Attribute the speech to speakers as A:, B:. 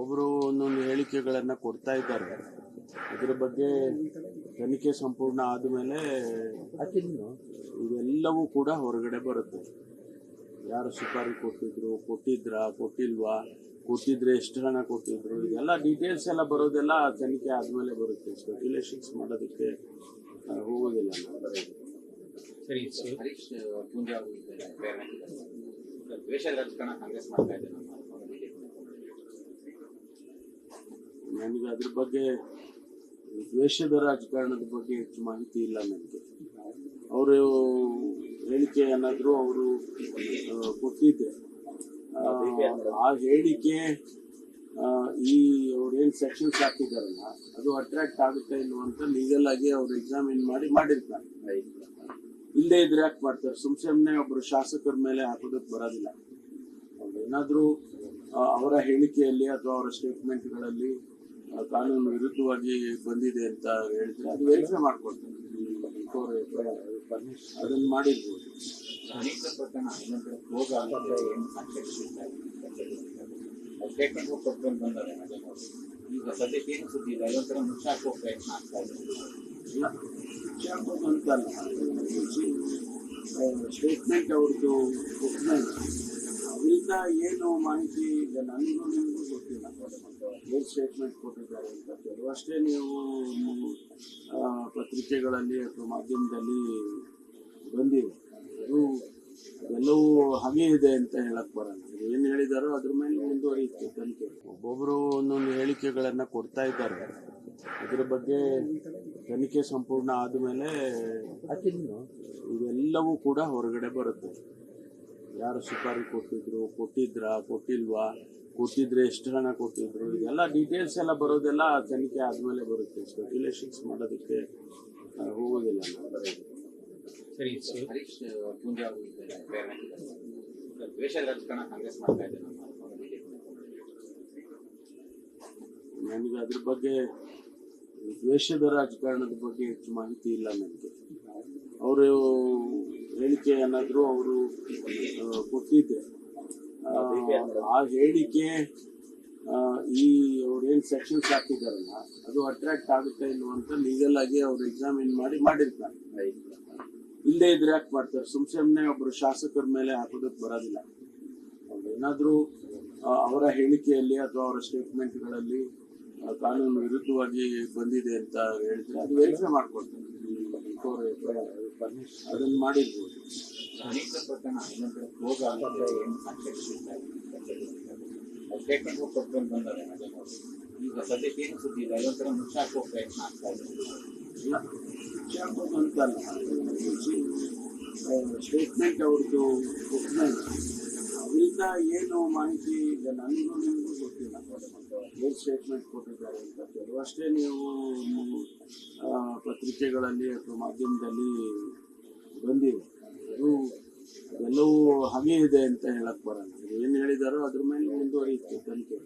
A: ಒಬ್ಬೊಬ್ಬರು ಒಂದೊಂದು ಹೇಳಿಕೆಗಳನ್ನು ಕೊಡ್ತಾ ಇದ್ದಾರೆ. ಇದರ ಬಗ್ಗೆ ತನಿಖೆ ಸಂಪೂರ್ಣ ಆದಮೇಲೆ ಇವೆಲ್ಲವೂ ಕೂಡ ಹೊರಗಡೆ ಬರುತ್ತೆ. ಯಾರು ಸುಪಾರಿ ಕೊಟ್ಟಿದ್ರಾ, ಕೊಟ್ಟಿದ್ರೆ ಎಷ್ಟು ಹಣ ಕೊಟ್ಟಿದ್ರು, ಇದೆಲ್ಲ ಡೀಟೇಲ್ಸ್ ಎಲ್ಲ ಬರೋದೆಲ್ಲ ತನಿಖೆ ಆದಮೇಲೆ ಬರುತ್ತೆ. ಸ್ಪೆಕ್ಯುಲೇಷನ್ಸ್ ಮಾಡೋದಕ್ಕೆ ಹೋಗೋದಿಲ್ಲ.
B: ಸರಿ, ಹರೀಶ್ ಪೂಂಜಾ ದ್ವೇಷದ ರಾಜಕಾರಣ ಕಾಂಗ್ರೆಸ್ ಮಾಡ್ತಾ ಇದೆ.
A: ನನಗೆ ಅದ್ರ ಬಗ್ಗೆ ದ್ವೇಷದ ರಾಜಕಾರಣದ ಬಗ್ಗೆ ಹೆಚ್ಚು ಮಾಹಿತಿ ಇಲ್ಲ ನನಗೆ. ಅವರು ಹೇಳಿಕೆ ಏನಾದರೂ ಅವರು ಕೊಟ್ಟಿದ್ದೆ, ಆ ಹೇಳಿಕೆ ಈ ಅವ್ರೇನು ಸೆಕ್ಷನ್ಸ್ ಹಾಕಿದಾರಲ್ಲ ಅದು ಅಟ್ರಾಕ್ಟ್ ಆಗುತ್ತೆ ಇಲ್ವ ಅಂತ ಲೀಗಲ್ ಆಗಿ ಅವ್ರು ಎಕ್ಸಾಮಿನ್ ಮಾಡಿರ್ತಾರೆ. ಇಲ್ಲೇ ಇದ್ರೆ ಯಾಕೆ ಮಾಡ್ತಾರೆ? ಸುಮ್ಮನೆ ಒಬ್ಬರು ಶಾಸಕರ ಮೇಲೆ ಹಾಕೋದಕ್ಕೆ ಬರೋದಿಲ್ಲ. ಏನಾದರೂ ಅವರ ಹೇಳಿಕೆಯಲ್ಲಿ ಅಥವಾ ಅವರ ಸ್ಟೇಟ್ಮೆಂಟ್ಗಳಲ್ಲಿ ಕಾನೂನು ವಿರುದ್ಧವಾಗಿ ಬಂದಿದೆ ಅಂತ ಹೇಳಿದ್ರೆ ಅದು ವೆರಿಫೈ ಮಾಡ್ಕೊಡ್ತಾರೆ. ಅದನ್ನು ಮಾಡಿರ್ಬೋದು.
B: ಈಗ ಸದ್ಯಕ್ಕೆ ಏನು ಸುದ್ದಿ ಇಲ್ಲ, ಅದೊಂಥರ ಮುಚ್ಚಾಕೋ ಪ್ರಯತ್ನ ಆಗ್ತಾ ಇದೆ.
A: ಮುಚ್ಚಾಕೋದು ಅಂತಲ್ಲ, ಸ್ಟೇಟ್ಮೆಂಟ್ ಅವ್ರದ್ದು ಕೊಟ್ಮೇಲೆ ಅವರಿಂದ ಏನು ಮಾಹಿತಿ ಈಗ ನನಗೂ ನಿಮಗೂ ಗೊತ್ತಿಲ್ಲ ಏನು ಸ್ಟೇಟ್ಮೆಂಟ್ ಕೊಟ್ಟಿದ್ದಾರೆ ಅಂತ. ಕೆಲವಷ್ಟೇ ನೀವು ಪತ್ರಿಕೆಗಳಲ್ಲಿ ಅಥವಾ ಮಾಧ್ಯಮದಲ್ಲಿ ಬಂದಿದೆ. ಅದು ಎಲ್ಲವೂ ಹಾಗೆ ಇದೆ ಅಂತ ಹೇಳಕ್ ಬರಲ್ಲ. ಏನು ಹೇಳಿದಾರೋ ಅದ್ರ ಮೇಲೆ ಮುಂದುವರಿಯುತ್ತೆ ತನಿಖೆ. ಒಬ್ಬೊಬ್ಬರು ಒಂದೊಂದು ಹೇಳಿಕೆಗಳನ್ನು ಕೊಡ್ತಾ ಇದ್ದಾರೆ. ಇದರ ಬಗ್ಗೆ ತನಿಖೆ ಸಂಪೂರ್ಣ ಆದಮೇಲೆ ಇವೆಲ್ಲವೂ ಕೂಡ ಹೊರಗಡೆ ಬರುತ್ತೆ. ಯಾರು ಸುಪಾರಿ ಕೊಟ್ಟಿದ್ರೆ ಎಷ್ಟು ಹಣ ಕೊಟ್ಟಿದ್ರು, ಇದೆಲ್ಲ ಡೀಟೇಲ್ಸ್ ಎಲ್ಲ ಬರೋದೆಲ್ಲ ತನಿಖೆ ಆದಮೇಲೆ ಬರುತ್ತೆ. ಸ್ಪೆಕ್ಯುಲೇಷನ್ಸ್ ಮಾಡೋದಕ್ಕೆ ಹೋಗೋದಿಲ್ಲ.
B: ಸರಿ, ಹರೀಶ್ ಪೂಂಜಾ ದ್ವೇಷದ ರಾಜಕಾರಣ ಕಾಂಗ್ರೆಸ್ ಮಾಡ್ತಾ ಇದೆ.
A: ನನಗೆ ಅದ್ರ ಬಗ್ಗೆ ದ್ವೇಷದ ರಾಜಕಾರಣದ ಬಗ್ಗೆ ಹೆಚ್ಚು ಮಾಹಿತಿ ಇಲ್ಲ ನನಗೆ. ಅವರು ಹೇಳಿಕೆ ಏನಾದರೂ ಅವರು ಕೊಟ್ಟಿದ್ದೆ, ಆ ಹೇಳಿಕೆ ಈ ಅವ್ರೇನು ಸೆಕ್ಷನ್ಸ್ ಹಾಕಿದಾರಲ್ಲ ಅದು ಅಟ್ರಾಕ್ಟ್ ಆಗುತ್ತೆ ಇಲ್ವ ಅಂತ ಲೀಗಲ್ ಆಗಿ ಅವ್ರು ಎಕ್ಸಾಮಿನ್ ಮಾಡಿರ್ತಾರೆ. ಇಲ್ಲೇ ಇದ್ರೆ ಯಾಕೆ ಮಾಡ್ತಾರೆ? ಸುಮ್ಮನೆ ಒಬ್ಬರು ಶಾಸಕರ ಮೇಲೆ ಹಾಕೋದಕ್ಕೆ ಬರೋದಿಲ್ಲ. ಏನಾದರೂ ಅವರ ಹೇಳಿಕೆಯಲ್ಲಿ ಅಥವಾ ಅವರ ಸ್ಟೇಟ್ಮೆಂಟ್ಗಳಲ್ಲಿ ಕಾನೂನು ವಿರುದ್ಧವಾಗಿ ಬಂದಿದೆ ಅಂತ ಹೇಳಿದ್ರೆ ಅದು ವೆರಿಫೈ ಮಾಡ್ಕೊಡ್ತಾರೆ. ಅದನ್ನು ಮಾಡಿರ್ಬೋದು.
B: ಈಗ ಸದ್ಯಕ್ಕೆ ಏನು ಸುದ್ದಿ ಇಲ್ಲ, ಅದೊಂಥರ ಮುಚ್ಚಾಕೋ ಪ್ರಯತ್ನ ಆಗ್ತಾ ಇದೆ.
A: ಮುಚ್ಚಾಕೋದು ಅಂತಲ್ಲ, ಸ್ಟೇಟ್ಮೆಂಟ್ ಅವ್ರದ್ದು ಕೊಟ್ಮೇಲೆ ಅವರಿಂದ ಏನು ಮಾಹಿತಿ ಈಗ ನನಗೂ ನಿಮಗೂ ಗೊತ್ತಿಲ್ಲ ಏನು ಸ್ಟೇಟ್ಮೆಂಟ್ ಕೊಟ್ಟಿದ್ದಾರೆ ಅಂತ. ಕೆಲವಷ್ಟೇ ನೀವು ಪತ್ರಿಕೆಗಳಲ್ಲಿ ಅಥವಾ ಮಾಧ್ಯಮದಲ್ಲಿ ಬಂದಿದೆ. ಅದು ಎಲ್ಲವೂ ಹಾಗೆ ಇದೆ ಅಂತ ಹೇಳಕ್ ಬರಲ್ಲ. ಏನು ಹೇಳಿದಾರೋ ಅದ್ರ ಮೇಲೆ ಮುಂದುವರಿಯುತ್ತೆ ತನಿಖೆ.